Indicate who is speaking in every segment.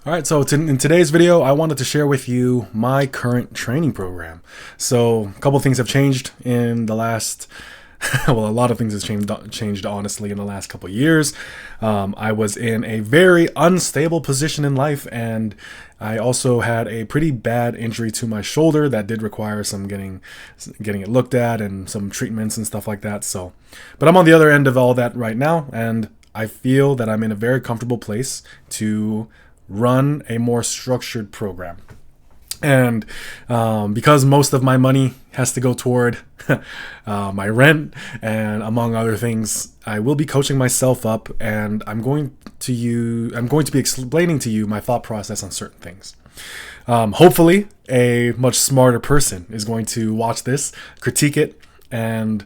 Speaker 1: All right, so in today's video, I wanted to share with you my current training program. So a couple things have changed in the last, well, a lot of things have changed honestly in the last couple of years. I was in a very unstable position in life, and I also had a pretty bad injury to my shoulder that did require some getting it looked at and some treatments and stuff like that. So, but I'm on the other end of all that right now, and I feel that I'm in a very comfortable place to run a more structured program. And because most of my money has to go toward my rent and among other things, I will be coaching myself up, and I'm going to be explaining to you my thought process on certain things. Hopefully a much smarter person is going to watch this, critique it, and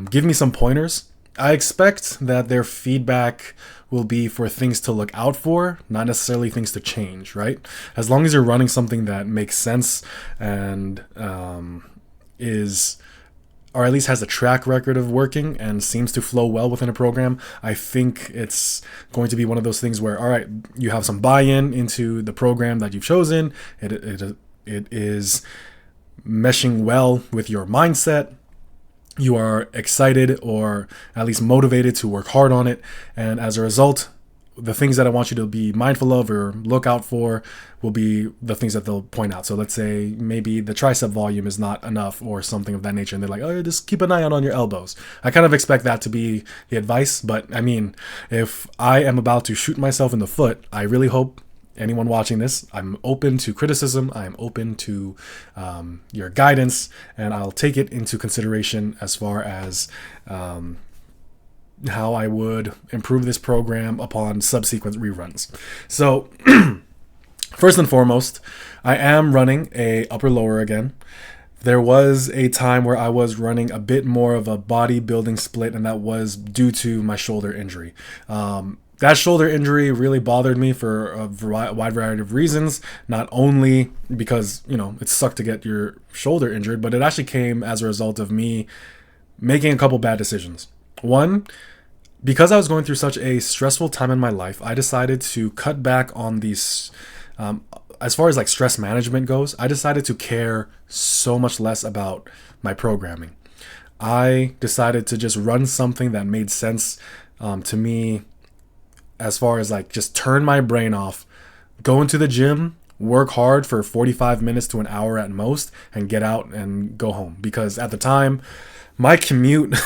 Speaker 1: give me some pointers. I expect that their feedback will be for things to look out for, not necessarily things to change, right? As long as you're running something that makes sense and or at least has a track record of working and seems to flow well within a program, I think it's going to be one of those things where, all right, you have some buy-in into the program that you've chosen. It is meshing well with your mindset. You are excited or at least motivated to work hard on it. And as a result, the things that I want you to be mindful of or look out for will be the things that they'll point out. So let's say maybe the tricep volume is not enough or something of that nature. And they're like, oh, just keep an eye out on your elbows. I kind of expect that to be the advice. But I mean, if I am about to shoot myself in the foot, I really hope anyone watching this, I'm open to criticism. I'm open to your guidance, and I'll take it into consideration as far as how I would improve this program upon subsequent reruns. So first and foremost, I am running a upper-lower again. There was a time where I was running a bit more of a bodybuilding split, and that was due to my shoulder injury. That shoulder injury really bothered me for a wide variety of reasons, not only because, it sucked to get your shoulder injured, but it actually came as a result of me making a couple bad decisions. One, because I was going through such a stressful time in my life, I decided to cut back on these, as far as like stress management goes, I decided to care so much less about my programming. I decided to just run something that made sense to me, as far as like just turn my brain off, go into the gym, work hard for 45 minutes to an hour at most, and get out and go home. Because at the time, my commute,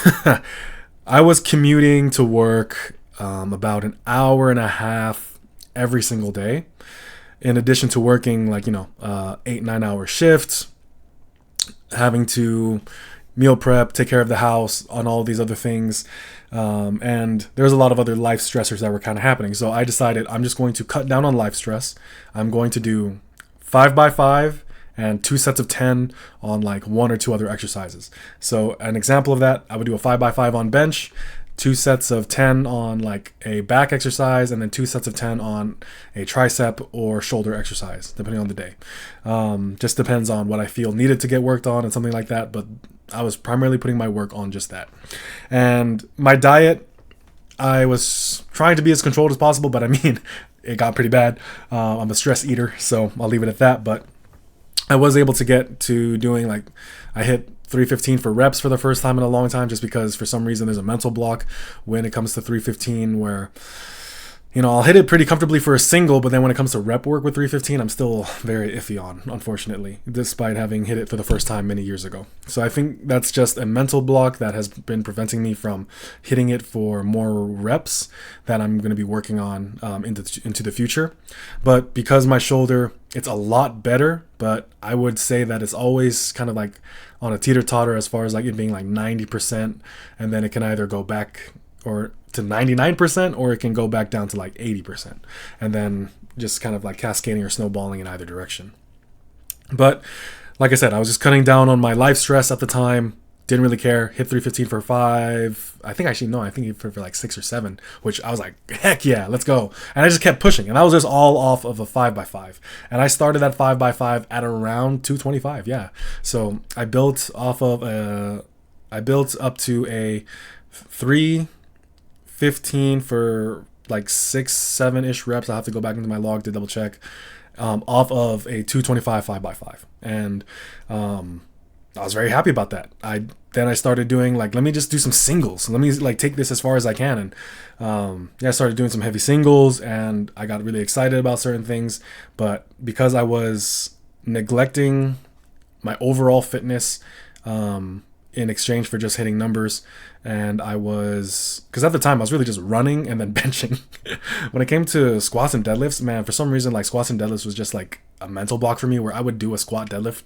Speaker 1: I was commuting to work about an hour and a half every single day, in addition to working 8-9 hour shifts, having to meal prep, take care of the house, on all these other things. And there's a lot of other life stressors that were kind of happening. So I decided I'm just going to cut down on life stress. I'm going to do 5x5 and 2 sets of 10 on like 1 or 2 other exercises. So an example of that, I would do a 5x5 on bench, 2 sets of 10 on like a back exercise, and then 2 sets of 10 on a tricep or shoulder exercise, depending on the day. Just depends on what I feel needed to get worked on and something like that. But I was primarily putting my work on just that. And my diet, I was trying to be as controlled as possible, but I mean, it got pretty bad. I'm a stress eater, so I'll leave it at that. But I was able to get to doing I hit 315 for reps for the first time in a long time, just because for some reason there's a mental block when it comes to 315 where, I'll hit it pretty comfortably for a single, but then when it comes to rep work with 315, I'm still very iffy on, unfortunately, despite having hit it for the first time many years ago. So I think that's just a mental block that has been preventing me from hitting it for more reps that I'm going to be working on into the future. But because my shoulder, it's a lot better, but I would say that it's always kind of like on a teeter-totter as far as like it being like 90%, and then it can either go back or to 99%, or it can go back down to like 80%, and then just kind of like cascading or snowballing in either direction. But like I said, I was just cutting down on my life stress at the time. Didn't really care. Hit 315 for 5. I think for like 6 or 7, which I was like, heck yeah, let's go. And I just kept pushing, and I was just all off of a 5x5. And I started that 5x5 at around 225. Yeah. So I built up to a 315 for like 6, 7-ish reps. I'll have to go back into my log to double check. Off of a 225 5x5, and I was very happy about that. Then I started doing like, let me just do some singles. Let me like take this as far as I can, and I started doing some heavy singles, and I got really excited about certain things. But because I was neglecting my overall fitness in exchange for just hitting numbers, and because at the time I was really just running and then benching. When it came to squats and deadlifts, man, for some reason like squats and deadlifts was just like a mental block for me, where I would do a squat or deadlift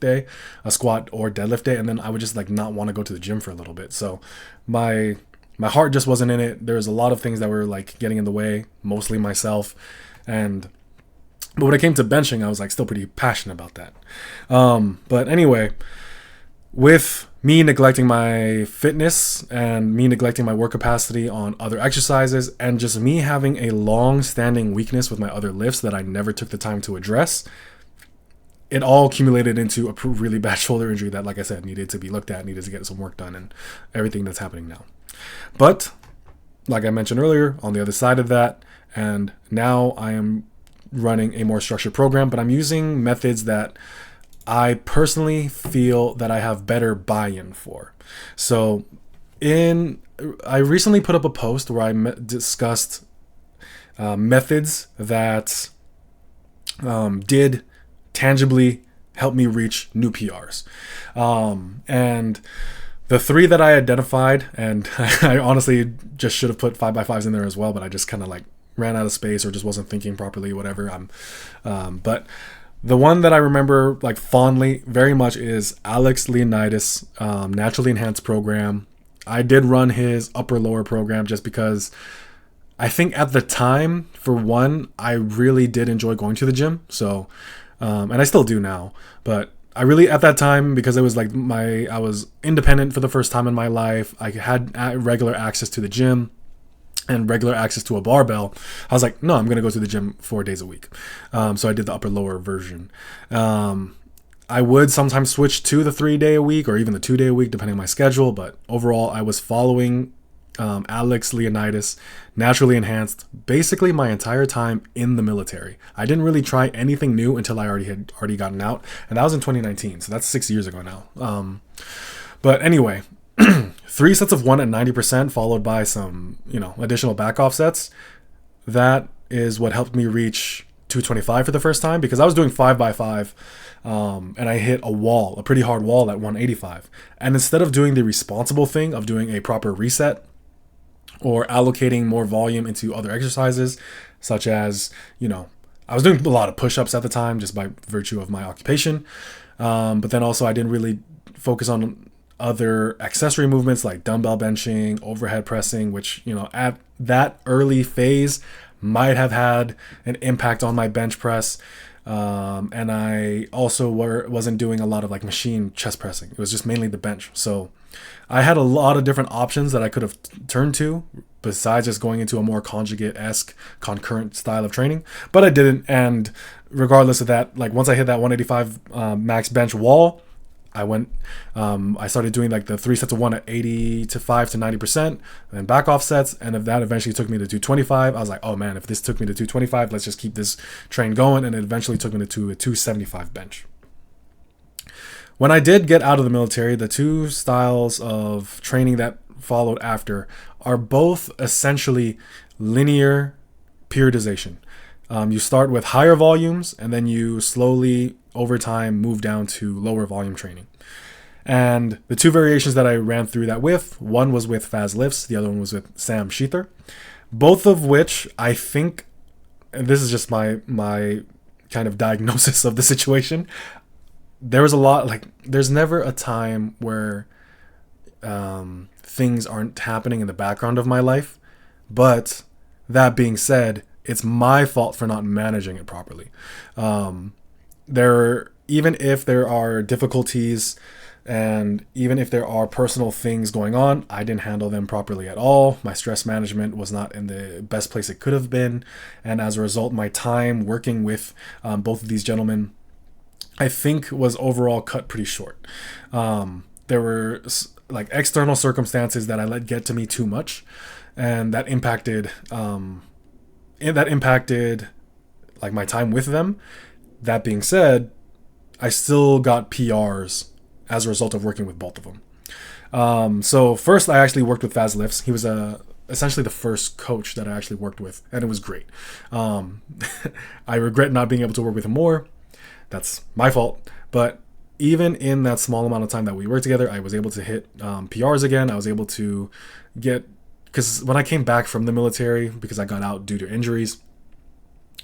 Speaker 1: day, and then I would just like not want to go to the gym for a little bit. So my heart just wasn't in it. There's a lot of things that were like getting in the way, mostly myself. But when it came to benching, I was like still pretty passionate about that. But anyway, with me neglecting my fitness and me neglecting my work capacity on other exercises, and just me having a long-standing weakness with my other lifts that I never took the time to address, it all accumulated into a really bad shoulder injury that, like I said, needed to be looked at, needed to get some work done, and everything that's happening now. But like I mentioned earlier, on the other side of that, and now I am running a more structured program, but I'm using methods that I personally feel that I have better buy-in for. So I recently put up a post where I discussed methods that did tangibly help me reach new PRs. And the 3 that I identified, and I honestly just should have put 5x5s in there as well, but I just kind of like ran out of space or just wasn't thinking properly, whatever. But the one that I remember like fondly very much is Alex Leonidas' Naturally Enhanced program. I did run his upper lower program just because I think at the time, for one, I really did enjoy going to the gym. So, and I still do now, but I really, at that time, because it was like I was independent for the first time in my life. I had regular access to the gym and regular access to a barbell. I was like, no, I'm going to go to the gym 4 days a week. So I did the upper lower version. I would sometimes switch to the 3-day a week or even the 2-day a week, depending on my schedule. But overall, I was following Alex Leonidas, Naturally Enhanced, basically my entire time in the military. I didn't really try anything new until I had gotten out. And that was in 2019. So that's 6 years ago now. But anyway, 3 sets of 1 at 90%, followed by some, additional back offsets. That is what helped me reach 225 for the first time, because I was doing 5x5, and I hit a pretty hard wall at 185. And instead of doing the responsible thing of doing a proper reset or allocating more volume into other exercises, such as, I was doing a lot of push-ups at the time just by virtue of my occupation. But then also I didn't really focus on other accessory movements like dumbbell benching, overhead pressing, which, at that early phase might have had an impact on my bench press. And I also wasn't doing a lot of like machine chest pressing. It was just mainly the bench. So I had a lot of different options that I could have turned to besides just going into a more conjugate-esque concurrent style of training, but I didn't. And regardless of that, like once I hit that 185 max bench wall, I started doing like the 3 sets of 1 at 85 to 90%, and then back offsets. And if that eventually took me to 225, I was like, oh man, if this took me to 225, let's just keep this train going. And it eventually took me to a 275 bench. When I did get out of the military, the 2 styles of training that followed after are both essentially linear periodization. You start with higher volumes, and then you slowly over time move down to lower volume training. And the 2 variations that I ran through that with, one was with Faz Lifts, the other one was with Sam Sheether, both of which I think, and this is just my kind of diagnosis of the situation, there was a lot, like there's never a time where things aren't happening in the background of my life. But that being said, it's my fault for not managing it properly. Even if there are difficulties and even if there are personal things going on, I didn't handle them properly at all. My stress management was not in the best place it could have been. And as a result, my time working with both of these gentlemen, I think, was overall cut pretty short. There were like external circumstances that I let get to me too much, and that impacted that impacted like my time with them. That being said, I still got PRs as a result of working with both of them. So first, I actually worked with Faz Lifts. He was essentially the first coach that I actually worked with, and it was great. I regret not being able to work with him more. That's my fault. But even in that small amount of time that we worked together, I was able to hit PRs again. I was able to get, because when I came back from the military, because I got out due to injuries,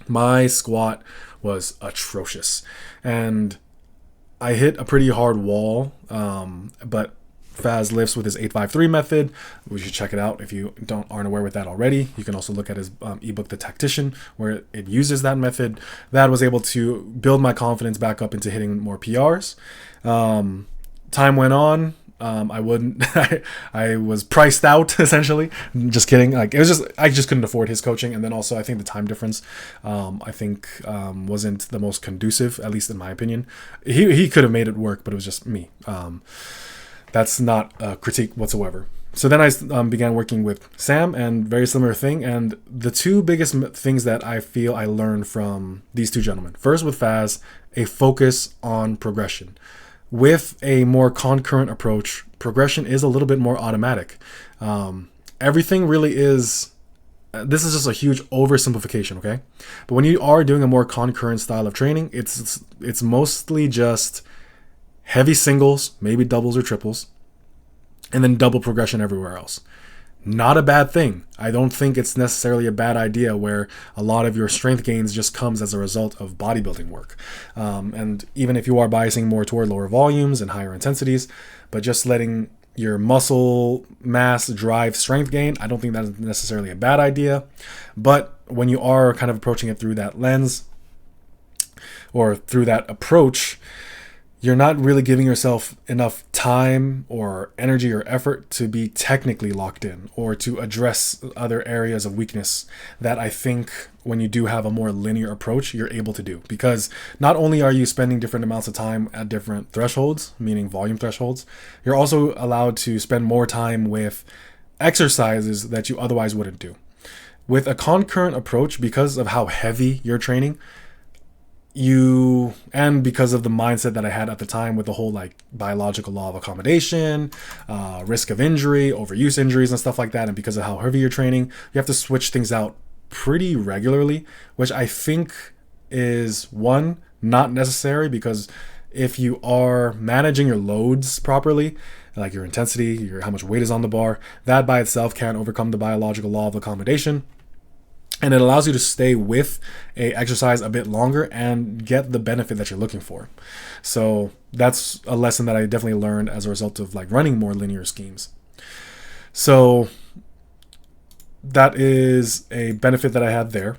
Speaker 1: my squat was atrocious. And I hit a pretty hard wall, but Faz lifts with his 853 method. We should check it out if you aren't aware with that already. You can also look at his ebook, The Tactician, where it uses that method. That was able to build my confidence back up into hitting more PRs. Time went on. I wouldn't. I was priced out essentially. Just kidding. Like, it was just, I just couldn't afford his coaching, and then also I think the time difference, I think wasn't the most conducive, at least in my opinion. He could have made it work, but it was just me. That's not a critique whatsoever. So then I began working with Sam, and very similar thing. And the two biggest things that I feel I learned from these two gentlemen. First, with Faz, a focus on progression. With a more concurrent approach, progression is a little bit more automatic. Everything really is, this is just a huge oversimplification, okay? But when you are doing a more concurrent style of training, it's mostly just heavy singles, maybe doubles or triples, and then double progression everywhere else. Not a bad thing. I don't think it's necessarily a bad idea where a lot of your strength gains just comes as a result of bodybuilding work. And even if you are biasing more toward lower volumes and higher intensities, but just letting your muscle mass drive strength gain, I don't think that is necessarily a bad idea. But when you are kind of approaching it through that lens or through that approach, you're not really giving yourself enough time or energy or effort to be technically locked in or to address other areas of weakness that I think when you do have a more linear approach, you're able to do. Because not only are you spending different amounts of time at different thresholds, meaning volume thresholds, you're also allowed to spend more time with exercises that you otherwise wouldn't do. With a concurrent approach, because of how heavy you're training, and because of the mindset that I had at the time with the whole like biological law of accommodation, risk of injury, overuse injuries and stuff like that, and because of how heavy you're training, you have to switch things out pretty regularly, which I think is, one, not necessary, because if you are managing your loads properly, like your intensity, how much weight is on the bar, that by itself can't overcome the biological law of accommodation. And it allows you to stay with a exercise a bit longer and get the benefit that you're looking for. So that's a lesson that I definitely learned as a result of like running more linear schemes. So that is a benefit that I had there.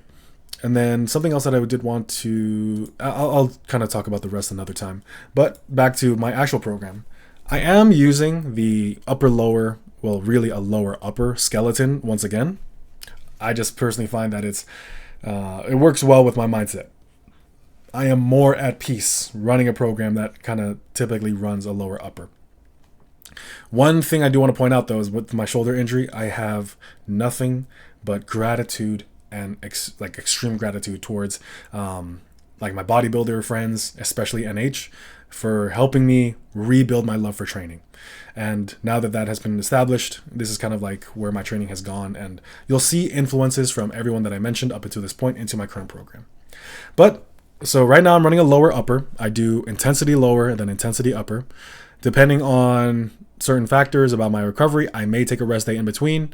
Speaker 1: And then something else that I did want to, I'll kind of talk about the rest another time. But back to my actual program. I am using the upper-lower, well, really a lower-upper skeleton once again. I just personally find that it works well with my mindset. I am more at peace running a program that kind of typically runs a lower upper. One thing I do want to point out, though, is with my shoulder injury, I have nothing but gratitude and extreme gratitude towards like my bodybuilder friends, especially NH, for helping me rebuild my love for training. And now that that has been established, this is kind of like where my training has gone. And you'll see influences from everyone that I mentioned up until this point into my current program. But so right now I'm running a lower upper. I do intensity lower and then intensity upper. Depending on certain factors about my recovery, I may take a rest day in between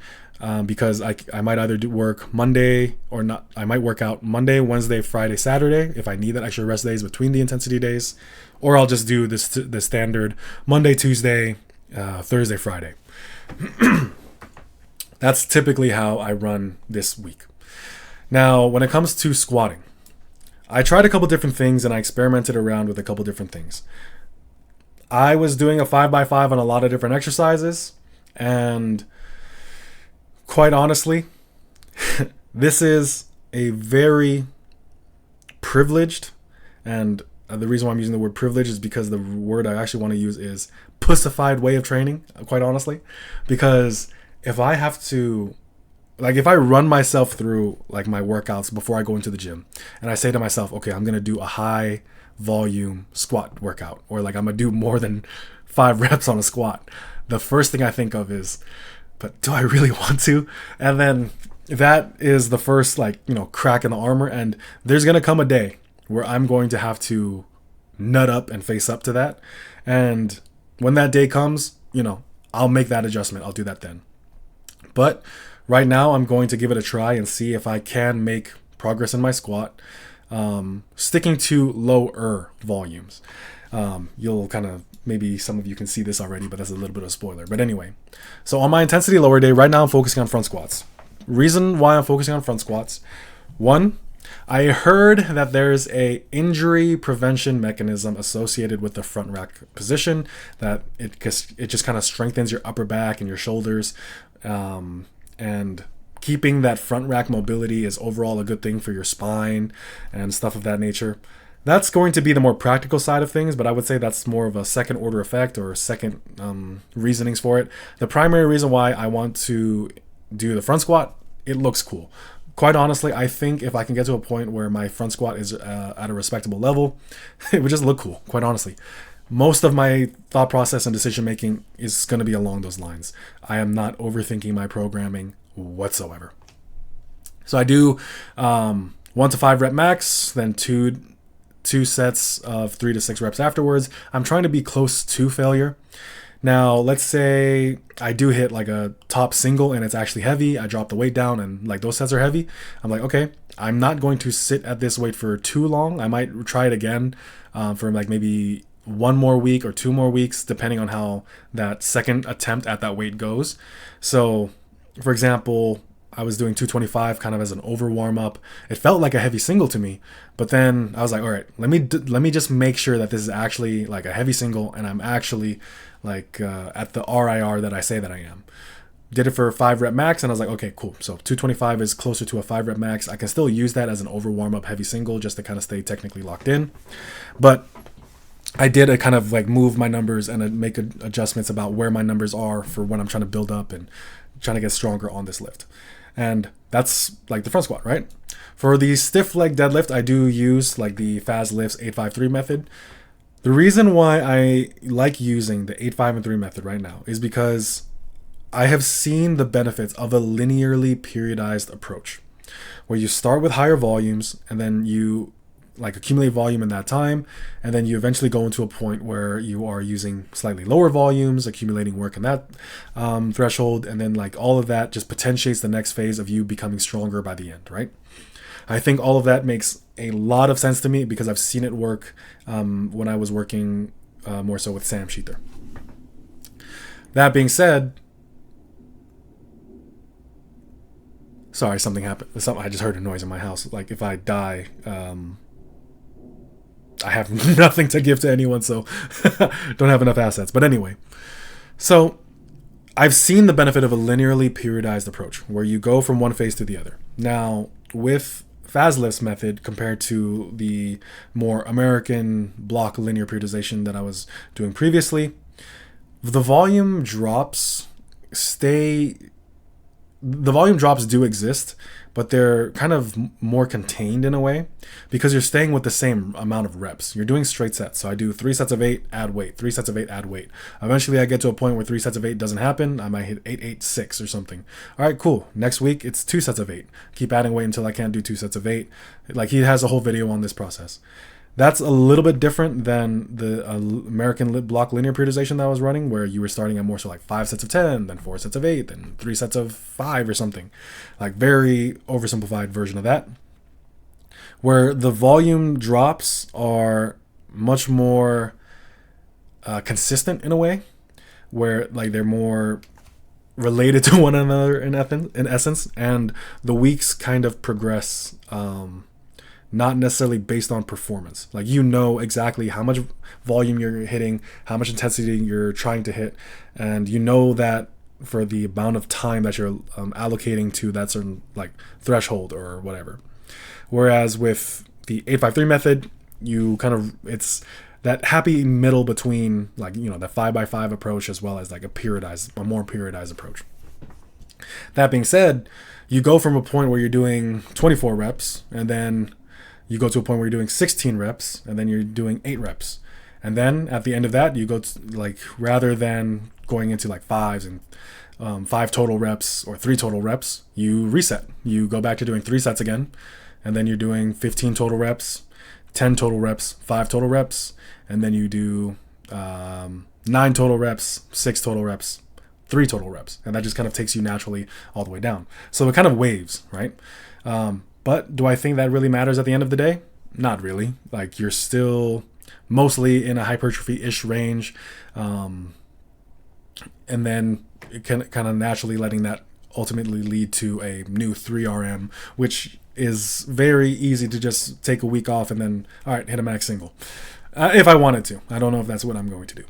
Speaker 1: because I might either do work Monday or not. I might work out Monday, Wednesday, Friday, Saturday if I need that extra rest days between the intensity days. Or I'll just do the standard Monday, Tuesday, Thursday, Friday. That's typically how I run this week. Now, when it comes to squatting, I tried a couple different things and I experimented around with a couple different things. I was doing a 5x5 on a lot of different exercises, and quite honestly, this is a very privileged, and the reason why I'm using the word privilege is because the word I actually want to use is pussified way of training, quite honestly. Because if I have to like if I run myself through like my workouts before I go into the gym, and I say to myself, okay, I'm gonna do a high volume squat workout, or like I'm gonna do more than 5 reps on a squat, the first thing I think of is, but do I really want to? And then that is the first, like, crack in the armor. And there's gonna come a day where I'm going to have to nut up and face up to that. And when that day comes, I'll make that adjustment. I'll do that then. But right now, I'm going to give it a try and see if I can make progress in my squat, sticking to lower volumes. You'll kind of, maybe some of you can see this already, but that's a little bit of a spoiler. But anyway, so on my intensity lower day, right now I'm focusing on front squats. Reason why I'm focusing on front squats: one, I heard that there's a injury prevention mechanism associated with the front rack position, that it just kind of strengthens your upper back and your shoulders, and keeping that front rack mobility is overall a good thing for your spine and stuff of that nature. That's going to be the more practical side of things, but I would say that's more of a second order effect or second reasonings for it. The primary reason why I want to do the front squat, it looks cool. Quite honestly, I think if I can get to a point where my front squat is at a respectable level, it would just look cool, quite honestly. Most of my thought process and decision making is going to be along those lines. I am not overthinking my programming whatsoever. So I do 1 to 5 rep max, then two sets of 3 to 6 reps afterwards. I'm trying to be close to failure. Now, let's say I do hit like a top single and it's actually heavy. I drop the weight down and like those sets are heavy. I'm like, okay, I'm not going to sit at this weight for too long. I might try it again for like maybe 1 more week or 2 more weeks, depending on how that second attempt at that weight goes. So, for example, I was doing 225 kind of as an over warm up. It felt like a heavy single to me, but then I was like, all right, let me just make sure that this is actually like a heavy single and I'm actually like at the RIR that I say that I am. Did it for a 5 rep max and I was like, okay, cool. So 225 is closer to a 5 rep max. I can still use that as an over warm up heavy single just to kind of stay technically locked in. But I did kind of like move my numbers and make adjustments about where my numbers are for when I'm trying to build up and trying to get stronger on this lift. And that's like the front squat, right? For the stiff leg deadlift, I do use like the Faz Lifts 853 method. The reason why I like using the 8-5 and 3 method right now is because I have seen the benefits of a linearly periodized approach, where you start with higher volumes and then you like accumulate volume in that time, and then you eventually go into a point where you are using slightly lower volumes, accumulating work in that threshold, and then like all of that just potentiates the next phase of you becoming stronger by the end, right? I think all of that makes a lot of sense to me because I've seen it work when I was working more so with Sam Sheether. That being said, sorry, something happened. I just heard a noise in my house. Like if I die, I have nothing to give to anyone, so don't have enough assets. But anyway, so I've seen the benefit of a linearly periodized approach where you go from one phase to the other. Now, with Faz Lifts method compared to the more American block linear periodization that I was doing previously, the volume drops do exist, but they're kind of more contained in a way because you're staying with the same amount of reps. You're doing straight sets. So I do 3 sets of 8, add weight, 3 sets of 8, add weight. Eventually I get to a point where 3 sets of 8 doesn't happen. I might hit 8, 8, 6 or something. All right, cool. Next week it's 2 sets of 8. Keep adding weight until I can't do 2 sets of 8. Like he has a whole video on this process. That's a little bit different than the American block linear periodization that I was running, where you were starting at more so like 5 sets of 10, then 4 sets of 8, then 3 sets of 5 or something. Like very oversimplified version of that, where the volume drops are much more consistent in a way, where like they're more related to one another in essence, and the weeks kind of progress not necessarily based on performance. Like you know exactly how much volume you're hitting, how much intensity you're trying to hit, and you know that for the amount of time that you're allocating to that certain like threshold or whatever. Whereas with the 853 method, you kind of, it's that happy middle between like, the 5x5 approach as well as like a more periodized approach. That being said, you go from a point where you're doing 24 reps, and then you go to a point where you're doing 16 reps, and then you're doing 8 reps. And then at the end of that, you go to, like, rather than going into like fives and 5 total reps or 3 total reps, you reset. You go back to doing 3 sets again, and then you're doing 15 total reps, 10 total reps, 5 total reps, and then you do 9 total reps, 6 total reps, 3 total reps. And that just kind of takes you naturally all the way down. So it kind of waves, right? But do I think that really matters at the end of the day? Not really. Like, you're still mostly in a hypertrophy-ish range. And then it can kind of naturally letting that ultimately lead to a new 3RM, which is very easy to just take a week off and then, all right, hit a max single. If I wanted to. I don't know if that's what I'm going to do.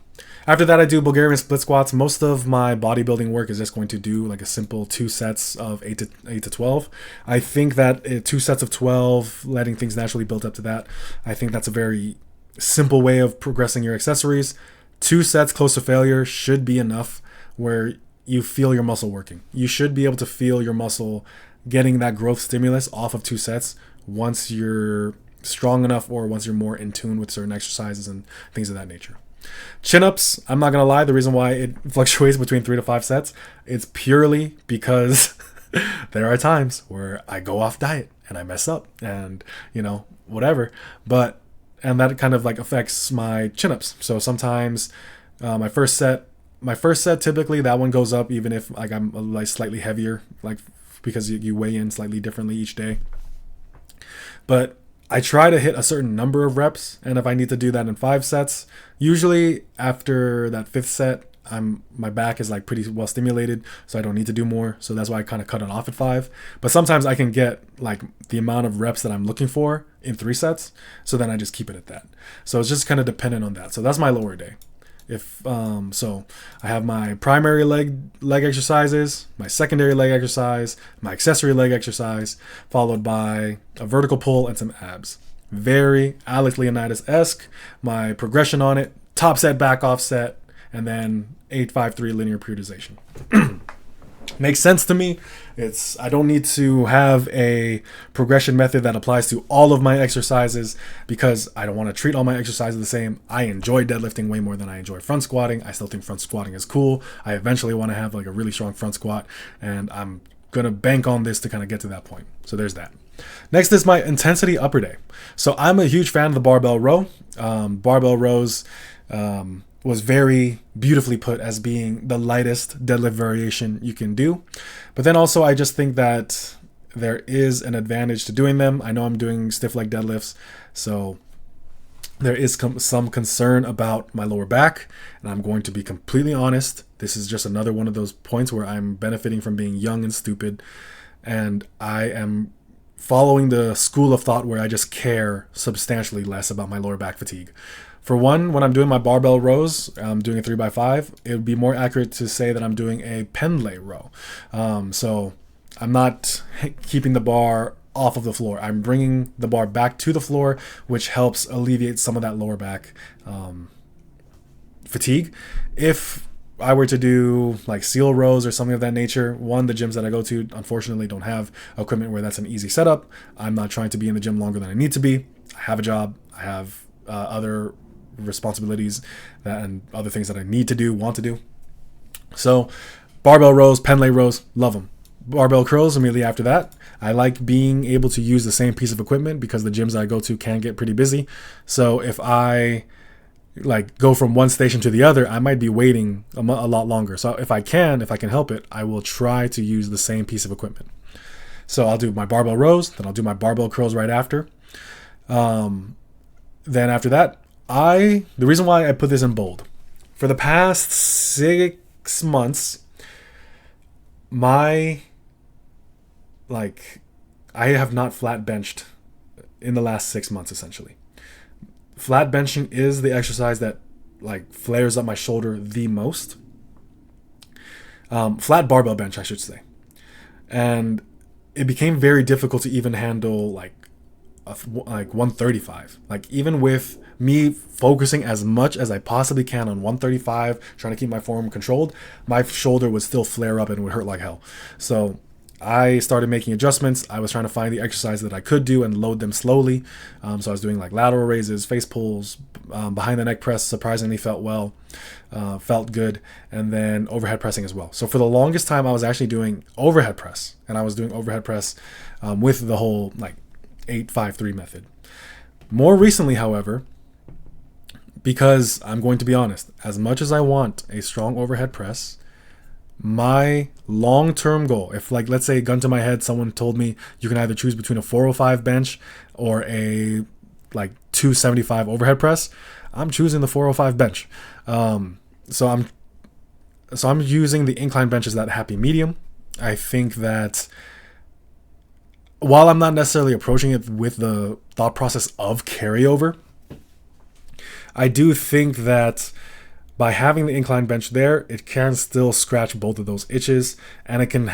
Speaker 1: After that, I do Bulgarian split squats. Most of my bodybuilding work is just going to do like a simple 2 sets of 8 to 12. I think that 2 sets of 12, letting things naturally build up to that, I think that's a very simple way of progressing your accessories. 2 sets close to failure should be enough where you feel your muscle working. You should be able to feel your muscle getting that growth stimulus off of 2 sets once you're strong enough or once you're more in tune with certain exercises and things of that nature. Chin-ups, I'm not going to lie, the reason why it fluctuates between 3 to 5 sets, it's purely because there are times where I go off diet and I mess up and, whatever. And that kind of like affects my chin-ups. So sometimes my first set, typically that one goes up even if like I'm like slightly heavier, like because you weigh in slightly differently each day. But I try to hit a certain number of reps, and if I need to do that in 5 sets, usually after that 5th set, my back is like pretty well stimulated, so I don't need to do more. So that's why I kind of cut it off at 5. But sometimes I can get like the amount of reps that I'm looking for in 3 sets, so then I just keep it at that. So it's just kind of dependent on that. So that's my lower day. So I have my primary leg exercises, my secondary leg exercise, my accessory leg exercise, followed by a vertical pull and some abs. Very Alex Leonidas-esque. My progression on it: top set, back off set, and then 8-5-3 linear periodization. Makes sense to me. I don't need to have a progression method that applies to all of my exercises because I don't want to treat all my exercises the same. I enjoy deadlifting way more than I enjoy front squatting. I still think front squatting is cool. I eventually want to have like a really strong front squat, and I'm going to bank on this to kind of get to that point. So there's that. Next is my intensity upper day. So I'm a huge fan of the barbell row. Barbell rows was very beautifully put as being the lightest deadlift variation you can do. But then also I just think that there is an advantage to doing them. I know I'm doing stiff leg deadlifts, so there is some concern about my lower back, and I'm going to be completely honest. This is just another one of those points where I'm benefiting from being young and stupid, and I am following the school of thought where I just care substantially less about my lower back fatigue. For one, when I'm doing my barbell rows, I'm doing a 3x5, it would be more accurate to say that I'm doing a pendlay row. So I'm not keeping the bar off of the floor. I'm bringing the bar back to the floor, which helps alleviate some of that lower back fatigue. If I were to do like seal rows or something of that nature, the gyms that I go to unfortunately don't have equipment where that's an easy setup. I'm not trying to be in the gym longer than I need to be. I have a job. I have other responsibilities and other things that I need to do, want to do. So barbell rows, pendlay rows, love them. Barbell curls immediately after that. I like being able to use the same piece of equipment because the gyms I go to can get pretty busy. So if I like go from one station to the other, I might be waiting a lot longer. So if I can help it, I will try to use the same piece of equipment. So I'll do my barbell rows, then I'll do my barbell curls right after. Then after that, the reason why I put this in bold, for the past 6 months, I have not flat benched in the last 6 months, essentially. Flat benching is the exercise that like flares up my shoulder the most. Flat barbell bench, I should say. And it became very difficult to even handle like 135. Like even with me focusing as much as I possibly can on 135, trying to keep my form controlled, my shoulder would still flare up and would hurt like hell. So I started making adjustments. I was trying to find the exercise that I could do and load them slowly. So I was doing like lateral raises, face pulls, behind the neck press surprisingly felt good, and then overhead pressing as well. So for the longest time I was actually doing overhead press, and I was doing overhead press with the whole like 8-5-3 method. More recently, however, because I'm going to be honest, as much as I want a strong overhead press, my long-term goal, if like let's say gun to my head, someone told me you can either choose between a 405 bench or a like 275 overhead press, I'm choosing the 405 bench. So I'm using the incline bench as that happy medium. I think that while I'm not necessarily approaching it with the thought process of carryover, I do think that by having the incline bench there, it can still scratch both of those itches, and it can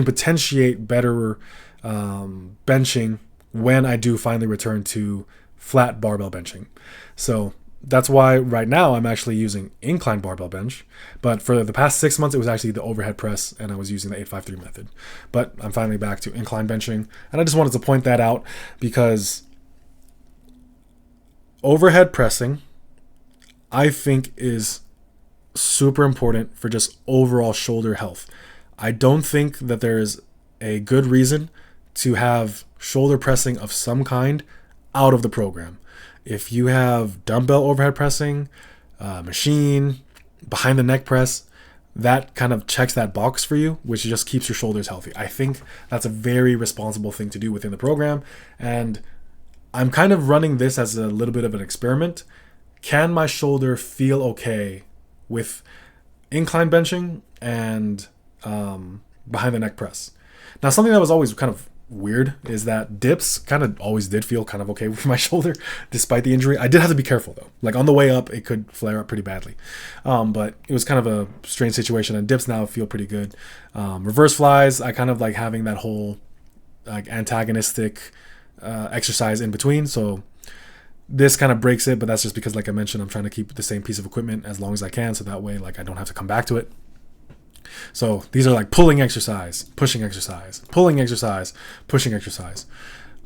Speaker 1: potentiate better benching when I do finally return to flat barbell benching. So that's why right now I'm actually using incline barbell bench, but for the past 6 months it was actually the overhead press, and I was using the 8-5-3 method. But I'm finally back to incline benching, and I just wanted to point that out because overhead pressing, I think, is super important for just overall shoulder health. I don't think that there is a good reason to have shoulder pressing of some kind out of the program. If you have dumbbell overhead pressing, machine, behind the neck press, that kind of checks that box for you, which just keeps your shoulders healthy. I think that's a very responsible thing to do within the program, and I'm kind of running this as a little bit of an experiment. Can my shoulder feel okay with incline benching and behind the neck press? Now, something that was always kind of weird is that dips kind of always did feel kind of okay with my shoulder despite the injury. I did have to be careful though. Like on the way up, it could flare up pretty badly. But it was kind of a strange situation, and dips now feel pretty good. Reverse flies, I kind of like having that whole like antagonistic exercise in between. So this kind of breaks it, but that's just because, like I mentioned, I'm trying to keep the same piece of equipment as long as I can, so that way like I don't have to come back to it. So these are like pulling exercise, pushing exercise, pulling exercise, pushing exercise.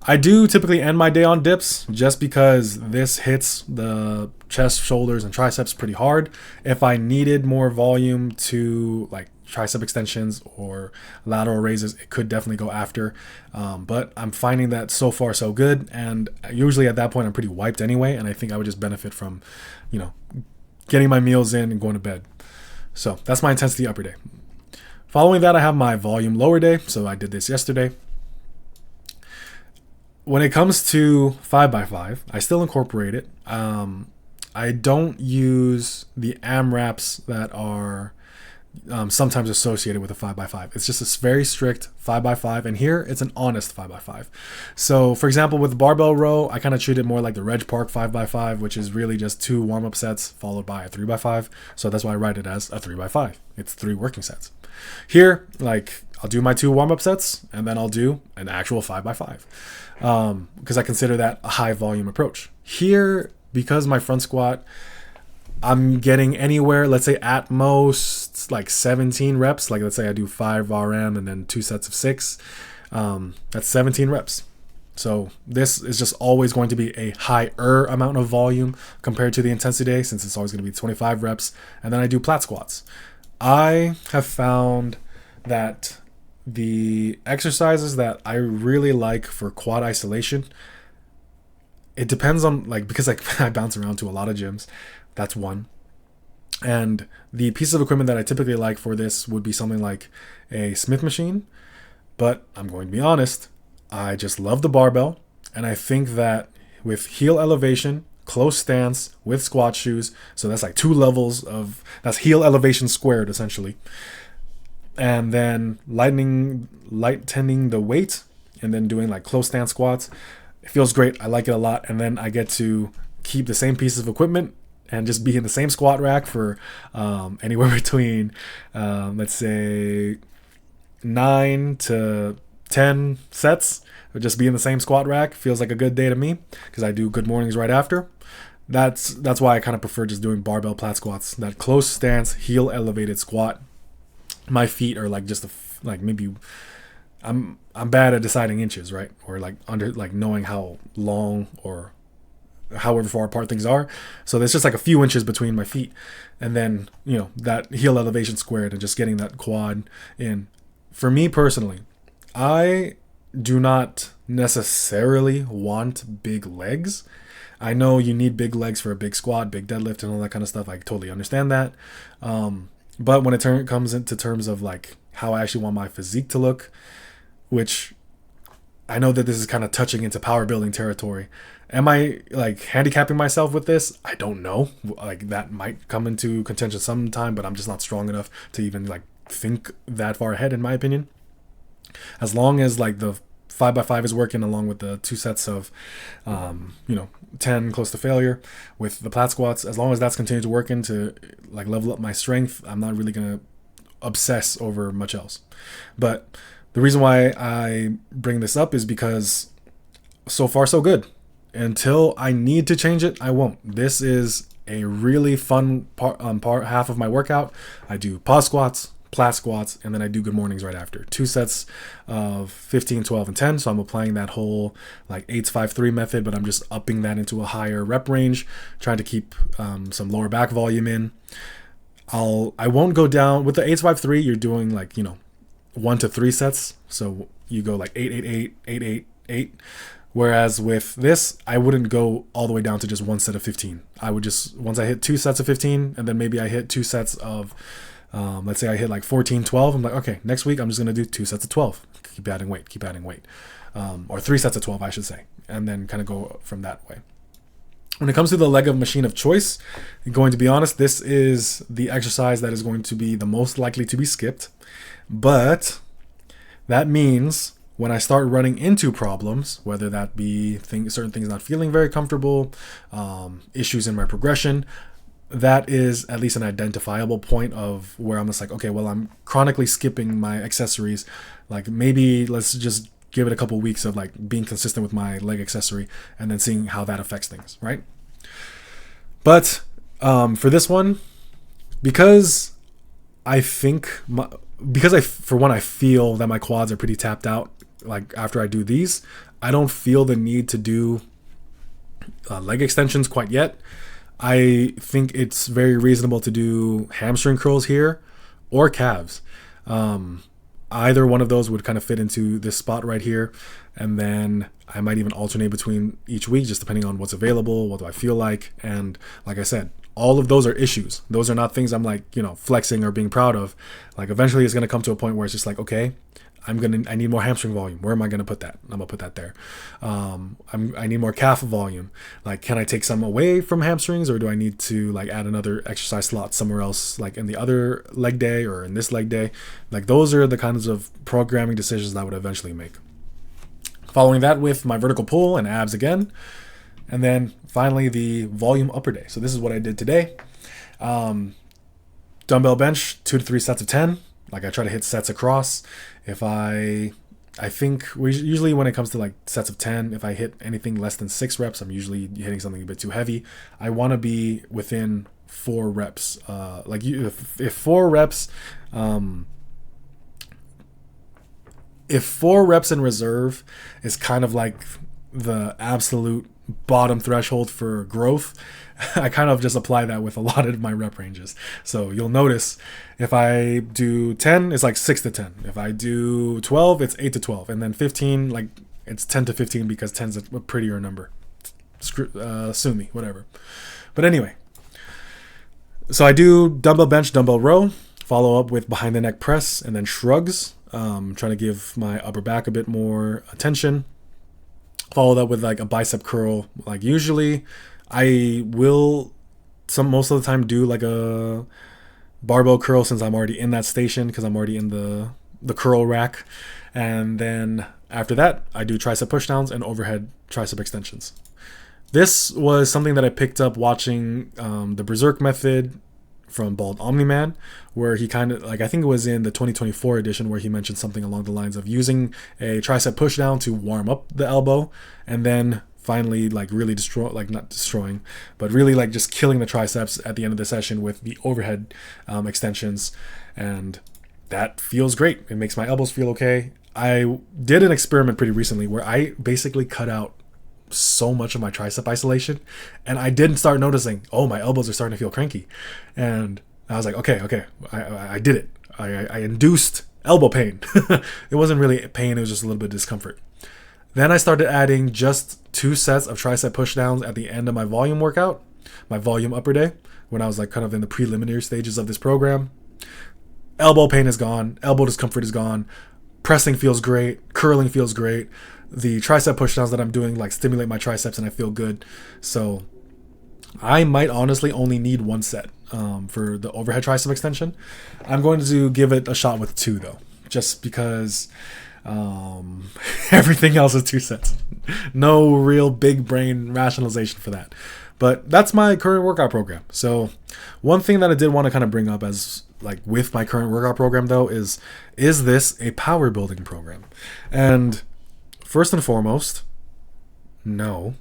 Speaker 1: I do typically end my day on dips just because this hits the chest, shoulders, and triceps pretty hard. If I needed more volume to like tricep extensions or lateral raises, it could definitely go after. But I'm finding that so far so good, and usually at that point I'm pretty wiped anyway, and I think I would just benefit from, getting my meals in and going to bed. So that's my intensity upper day. Following that, I have my volume lower day. So I did this yesterday. When it comes to 5x5, I still incorporate it. I don't use the AMRAPs that are sometimes associated with a 5x5. It's just a very strict 5x5, and here it's an honest 5x5. So for example, with the barbell row, I kind of treat it more like the Reg Park 5x5, which is really just 2 warm-up sets followed by a 3x5. So that's why I write it as a 3x5. It's 3 working sets. Here, like, I'll do my 2 warm-up sets, and then I'll do an actual 5x5, because I consider that a high volume approach. Here, because my front squat, I'm getting anywhere, let's say at most like 17 reps. Like let's say I do 5 RM and then 2 sets of 6. That's 17 reps. So this is just always going to be a higher amount of volume compared to the intensity day, since it's always going to be 25 reps. And then I do plat squats. I have found that the exercises that I really like for quad isolation, it depends on because I bounce around to a lot of gyms. That's one. And the piece of equipment that I typically like for this would be something like a Smith machine. But I'm going to be honest, I just love the barbell. And I think that with heel elevation, close stance, with squat shoes, so that's like 2 levels that's heel elevation squared essentially. And then lightening the weight and then doing like close stance squats. It feels great. I like it a lot. And then I get to keep the same pieces of equipment and just be in the same squat rack for anywhere between, let's say, 9 to 10 sets. Just be in the same squat rack feels like a good day to me, because I do good mornings right after. that's why I kind of prefer just doing barbell plat squats. That close stance, heel elevated squat. My feet are like just like maybe I'm bad at deciding inches, right? Or like under like knowing how long or however far apart things are. So there's just like a few inches between my feet, and then that heel elevation squared and just getting that quad in. For me personally, I do not necessarily want big legs. I know you need big legs for a big squat, big deadlift, and all that kind of stuff. I totally understand that. But when it comes into terms of like how I actually want my physique to look, which I know that this is kind of touching into power building territory. Am I like handicapping myself with this? I don't know. Like that might come into contention sometime, but I'm just not strong enough to even like think that far ahead, in my opinion. As long as like the 5x5 is working along with the 2 sets of 10 close to failure with the plat squats, as long as that's continued to work into like level up my strength, I'm not really gonna obsess over much else. But the reason why I bring this up is because so far so good. Until I need to change it, I won't. This is a really fun part half of my workout. I do pause squats, plat squats, and then I do good mornings right after. 2 sets of 15, 12, and 10. So I'm applying that whole like 8-5-3 method, but I'm just upping that into a higher rep range, trying to keep some lower back volume in. I won't go down with the 8-5-3. You're doing like 1 to 3 sets. So you go like 8-8-8, 8-8-8. Whereas with this, I wouldn't go all the way down to just 1 set of 15. I would just, once I hit 2 sets of 15, and then maybe I hit 2 sets of, let's say I hit like 14, 12. I'm like, okay, next week I'm just going to do 2 sets of 12. Keep adding weight. Or 3 sets of 12, I should say. And then kind of go from that way. When it comes to the leg of machine of choice, going to be honest, this is the exercise that is going to be the most likely to be skipped. But that means when I start running into problems, whether that be certain things not feeling very comfortable, issues in my progression, that is at least an identifiable point of where I'm just like, okay, well, I'm chronically skipping my accessories. Like maybe let's just give it a couple weeks of like being consistent with my leg accessory and then seeing how that affects things, right? But for this one, because I think for one, I feel that my quads are pretty tapped out. Like after I do these, I don't feel the need to do leg extensions quite yet. I think it's very reasonable to do hamstring curls here or calves. Either one of those would kind of fit into this spot right here. And then I might even alternate between each week, just depending on what's available, what do I feel like. And like I said, all of those are issues. Those are not things I'm like, flexing or being proud of. Like eventually it's going to come to a point where it's just like, okay, I need more hamstring volume. Where am I going to put that? I'm going to put that there. I need more calf volume. Like, can I take some away from hamstrings, or do I need to like add another exercise slot somewhere else, like in the other leg day or in this leg day? Like those are the kinds of programming decisions that I would eventually make. Following that with my vertical pull and abs again. And then finally the volume upper day. So this is what I did today. Dumbbell bench, 2 to 3 sets of 10. Like I try to hit sets across. If I think usually when it comes to like sets of 10, if I hit anything less than 6 reps, I'm usually hitting something a bit too heavy. I want to be within 4 reps. If 4 reps, if 4 reps in reserve is kind of like the absolute bottom threshold for growth, I kind of just apply that with a lot of my rep ranges. So you'll notice if I do 10, it's like 6 to 10. If I do 12, it's 8 to 12. And then 15, like it's 10 to 15 because 10 is a prettier number. Sue me, whatever. But anyway, so I do dumbbell bench, dumbbell row, follow up with behind the neck press and then shrugs. Trying to give my upper back a bit more attention. Follow that with like a bicep curl. Like usually I will most of the time do like a barbell curl since I'm already in that station because I'm already in the curl rack. And then after that, I do tricep pushdowns and overhead tricep extensions. This was something that I picked up watching the Berserk method from Bald Omni-Man, where he kind of like, I think it was in the 2024 edition where he mentioned something along the lines of using a tricep pushdown to warm up the elbow and then finally like really not destroying, but really like just killing the triceps at the end of the session with the overhead extensions, and that feels great. It makes my elbows feel okay. I did an experiment pretty recently where I basically cut out so much of my tricep isolation, and I didn't start noticing, oh, my elbows are starting to feel cranky, and I was like, okay, I did it. I induced elbow pain. It wasn't really pain, it was just a little bit of discomfort. Then I started adding just 2 sets of tricep pushdowns at the end of my volume workout, my volume upper day, when I was like kind of in the preliminary stages of this program. Elbow pain is gone, elbow discomfort is gone, pressing feels great, curling feels great. The tricep pushdowns that I'm doing like stimulate my triceps and I feel good. So I might honestly only need 1 set for the overhead tricep extension. I'm going to give it a shot with 2 though, just because everything else is 2 sets. No real big brain rationalization for that. But that's my current workout program. So one thing that I did want to kind of bring up as like with my current workout program though is this a power building program? And first and foremost, no.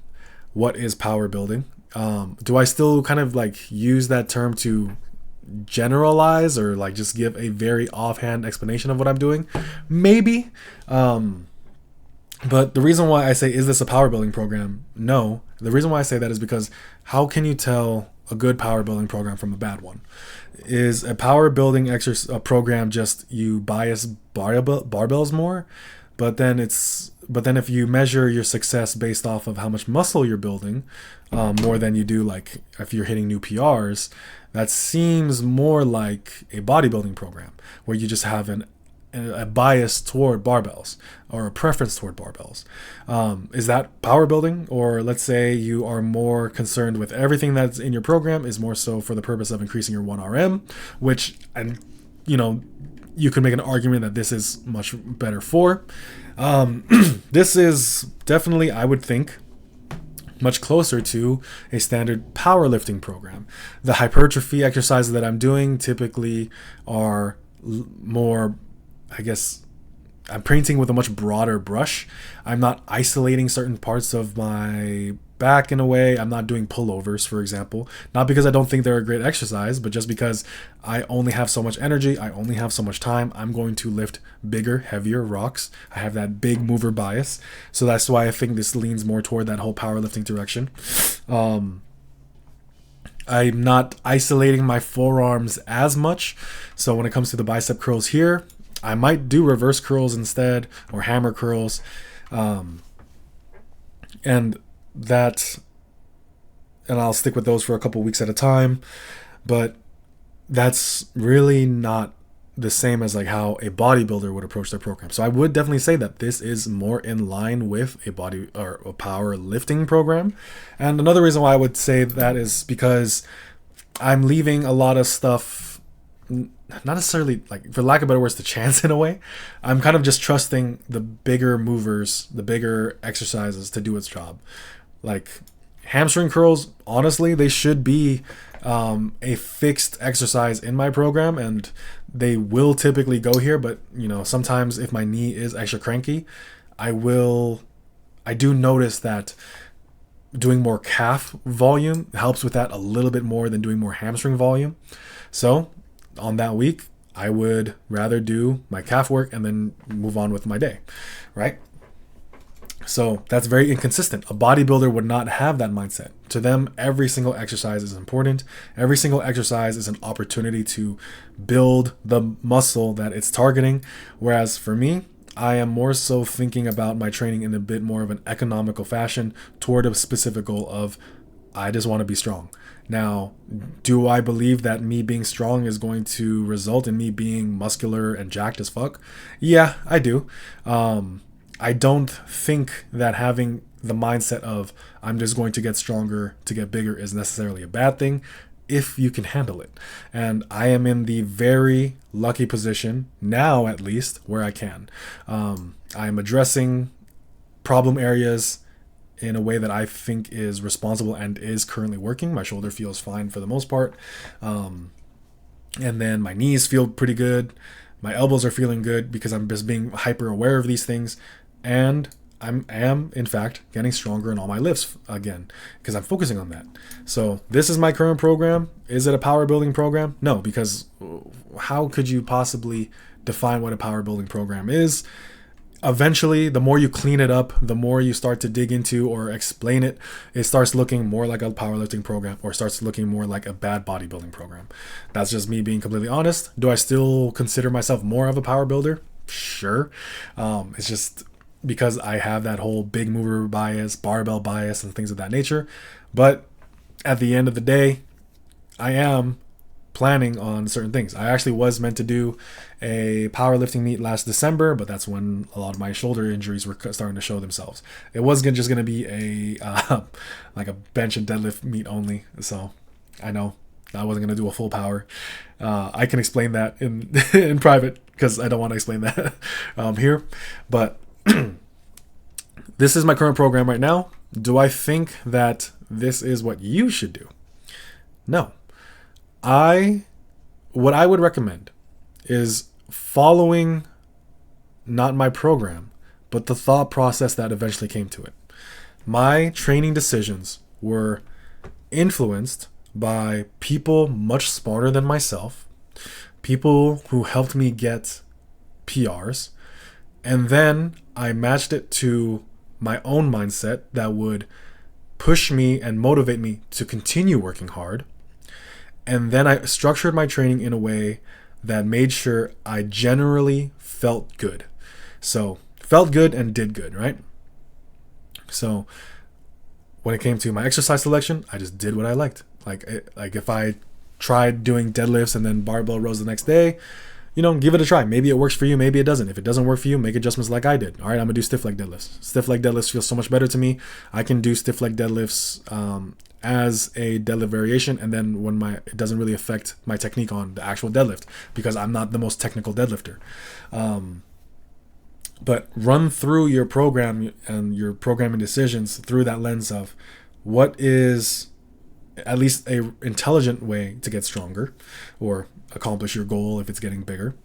Speaker 1: What is power building? Do I still kind of like use that term to generalize or like just give a very offhand explanation of what I'm doing? Maybe. But the reason why I say, is this a power building program? No. The reason why I say that is because how can you tell a good power building program from a bad one? Is a power building program just you bias barbells more? But then if you measure your success based off of how much muscle you're building, more than you do like if you're hitting new PRs, that seems more like a bodybuilding program where you just have a bias toward barbells or a preference toward barbells. Is that power building? Or let's say you are more concerned with everything that's in your program is more so for the purpose of increasing your 1RM, which, and you know, you could make an argument that this is much better for. This is definitely, I would think, much closer to a standard powerlifting program. The hypertrophy exercises that I'm doing typically are more, I guess, I'm painting with a much broader brush. I'm not isolating certain parts of my back in a way. I'm not doing pullovers, for example. Not because I don't think they're a great exercise, but just because I only have so much energy, I only have so much time. I'm going to lift bigger, heavier rocks. I have that big mover bias. So that's why I think this leans more toward that whole powerlifting direction. I'm not isolating my forearms as much. So when it comes to the bicep curls here, I might do reverse curls instead or hammer curls. And I'll stick with those for a couple weeks at a time. But that's really not the same as like how a bodybuilder would approach their program. So I would definitely say that this is more in line with a body or a power lifting program. And another reason why I would say that is because I'm leaving a lot of stuff, not necessarily, like, for lack of better words, to chance in a way. I'm kind of just trusting the bigger movers, the bigger exercises to do its job. Like hamstring curls, honestly, they should be a fixed exercise in my program, and they will typically go here. But you know, sometimes if my knee is extra cranky, I do notice that doing more calf volume helps with that a little bit more than doing more hamstring volume. So on that week, I would rather do my calf work and then move on with my day, right? So that's very inconsistent. A bodybuilder would not have that mindset. To them, every single exercise is important. Every single exercise is an opportunity to build the muscle that it's targeting. Whereas for me, I am more so thinking about my training in a bit more of an economical fashion toward a specific goal of, I just want to be strong. Now, do I believe that me being strong is going to result in me being muscular and jacked as fuck? Yeah, I do. I don't think that having the mindset of I'm just going to get stronger to get bigger is necessarily a bad thing if you can handle it. And I am in the very lucky position, now at least, where I can. I'm addressing problem areas in a way that I think is responsible and is currently working. My shoulder feels fine for the most part. And then my knees feel pretty good. My elbows are feeling good because I'm just being hyper aware of these things. And am in fact getting stronger in all my lifts again because I'm focusing on that. So this is my current program. Is it a power building program? No, because how could you possibly define what a power building program is? Eventually, the more you clean it up, the more you start to dig into or explain it, it starts looking more like a powerlifting program or starts looking more like a bad bodybuilding program. That's just me being completely honest. Do I still consider myself more of a power builder? Sure. It's just because I have that whole big mover bias, barbell bias, and things of that nature. But at the end of the day, I am planning on certain things. I actually was meant to do a powerlifting meet last December, but that's when a lot of my shoulder injuries were starting to show themselves. It was just going to be a like a bench and deadlift meet only. So I know I wasn't going to do a full power. I can explain that in in private because I don't want to explain that here. But this is my current program right now. Do I think that this is what you should do? No. What I would recommend is following not my program, but the thought process that eventually came to it. My training decisions were influenced by people much smarter than myself, people who helped me get PRs, and then I matched it to my own mindset that would push me and motivate me to continue working hard. And then I structured my training in a way that made sure I generally felt good. So felt good and did good, right? So when it came to my exercise selection, I just did what I liked. Like if I tried doing deadlifts and then barbell rows the next day, give it a try. Maybe it works for you. Maybe it doesn't. If it doesn't work for you, make adjustments like I did. All right, I'm going to do stiff leg deadlifts. Stiff leg deadlifts feel so much better to me. I can do stiff leg deadlifts as a deadlift variation, and then when it doesn't really affect my technique on the actual deadlift because I'm not the most technical deadlifter. But run through your program and your programming decisions through that lens of what is at least a intelligent way to get stronger or accomplish your goal if it's getting bigger.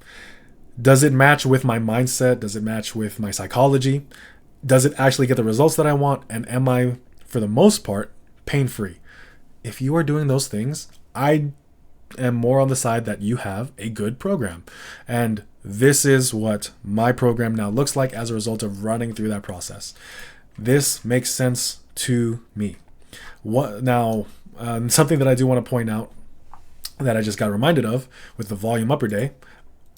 Speaker 1: Does it match with my mindset? Does it match with my psychology? Does it actually get the results that I want? And am I, for the most part, pain-free? If you are doing those things, I am more on the side that you have a good program. And this is what my program now looks like as a result of running through that process. This makes sense to me. Something that I do want to point out that I just got reminded of with the volume upper day.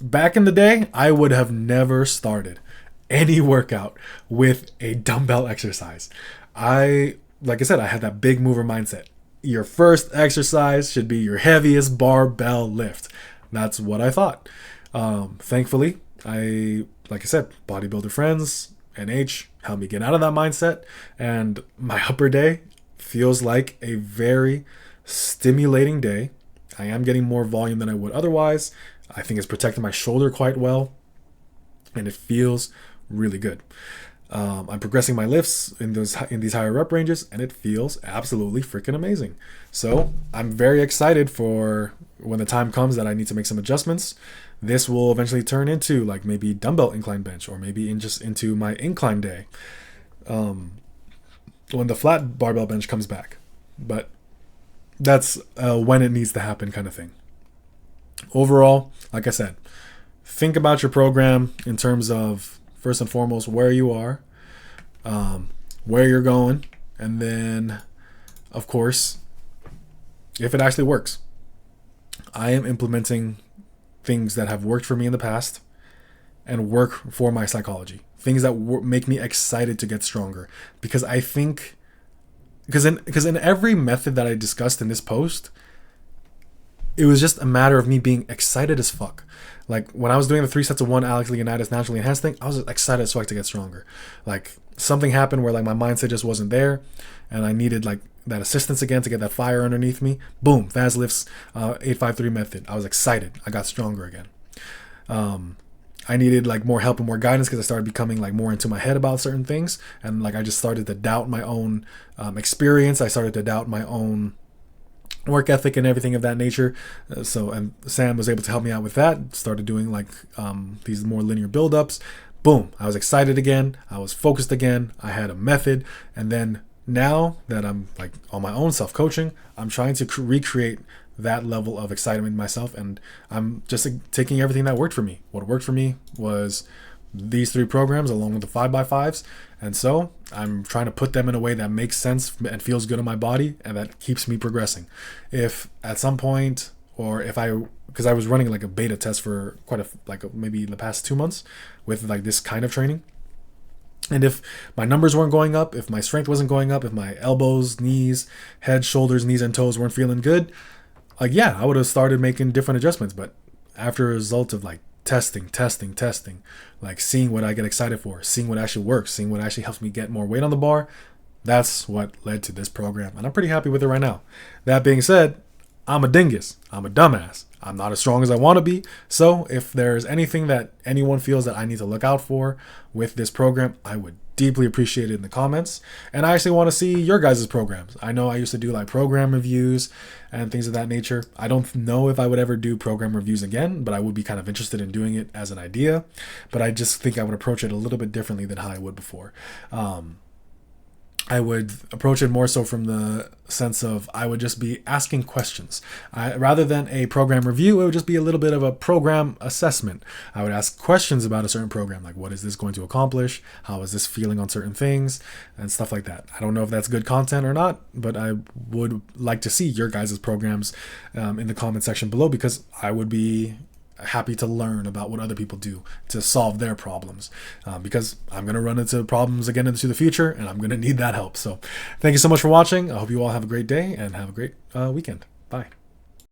Speaker 1: Back in the day, I would have never started any workout with a dumbbell exercise. Like I said, I had that big mover mindset. Your first exercise should be your heaviest barbell lift. That's what I thought. Thankfully, like I said, bodybuilder friends, NH, helped me get out of that mindset. And my upper day feels like a very stimulating day. I am getting more volume than I would otherwise. I think it's protecting my shoulder quite well. And it feels really good. I'm progressing my lifts in these higher rep ranges, and it feels absolutely freaking amazing. So I'm very excited for when the time comes that I need to make some adjustments. This will eventually turn into like maybe dumbbell incline bench, or maybe into my incline day when the flat barbell bench comes back. But that's when it needs to happen kind of thing. Overall, like I said, think about your program in terms of, first and foremost, where you are, where you're going, and then, of course, if it actually works. I am implementing things that have worked for me in the past and work for my psychology. Things that make me excited to get stronger. Because I think, because in every method that I discussed in this post, it was just a matter of me being excited as fuck. Like when I was doing the 3 sets of 1 Alex Leonidas naturally enhanced thing, I was excited as fuck to get stronger. Like something happened where like my mindset just wasn't there, and I needed like that assistance again to get that fire underneath me. Boom, Vaz lifts 853 method. I was excited. I got stronger again. I needed like more help and more guidance because I started becoming like more into my head about certain things, and like I just started to doubt my own experience. I started to doubt my own work ethic and everything of that nature. And Sam was able to help me out with that. Started doing like these more linear build-ups. boom, I was excited again. I was focused again. I had a method. And then now that I'm like on my own self-coaching, I'm trying to recreate that level of excitement in myself. And I'm just taking everything that worked for me. What worked for me was these 3 programs along with the 5x5s. And so I'm trying to put them in a way that makes sense and feels good on my body and that keeps me progressing. If at some point, or if because I was running like a beta test for maybe the past 2 months with like this kind of training. And if my numbers weren't going up, if my strength wasn't going up, if my elbows, knees, head, shoulders, knees, and toes weren't feeling good, like, yeah, I would have started making different adjustments. But after a result of like testing, like seeing what I get excited for, seeing what actually works, seeing what actually helps me get more weight on the bar, that's what led to this program. And I'm pretty happy with it right now. That being said, I'm a dingus. I'm a dumbass. I'm not as strong as I want to be. So if there's anything that anyone feels that I need to look out for with this program, I would deeply appreciate it in the comments. And I actually want to see your guys' programs. I know I used to do like program reviews and things of that nature. I don't know if I would ever do program reviews again, but I would be kind of interested in doing it as an idea. But I just think I would approach it a little bit differently than how I would before. I would approach it more so from the sense of I would just be asking questions. Rather than a program review, it would just be a little bit of a program assessment. I would ask questions about a certain program, like what is this going to accomplish? How is this feeling on certain things? And stuff like that. I don't know if that's good content or not, but I would like to see your guys' programs in the comment section below, because I would be happy to learn about what other people do to solve their problems, because I'm going to run into problems again into the future and I'm going to need that help. So thank you so much for watching. I hope you all have a great day and have a great weekend. Bye.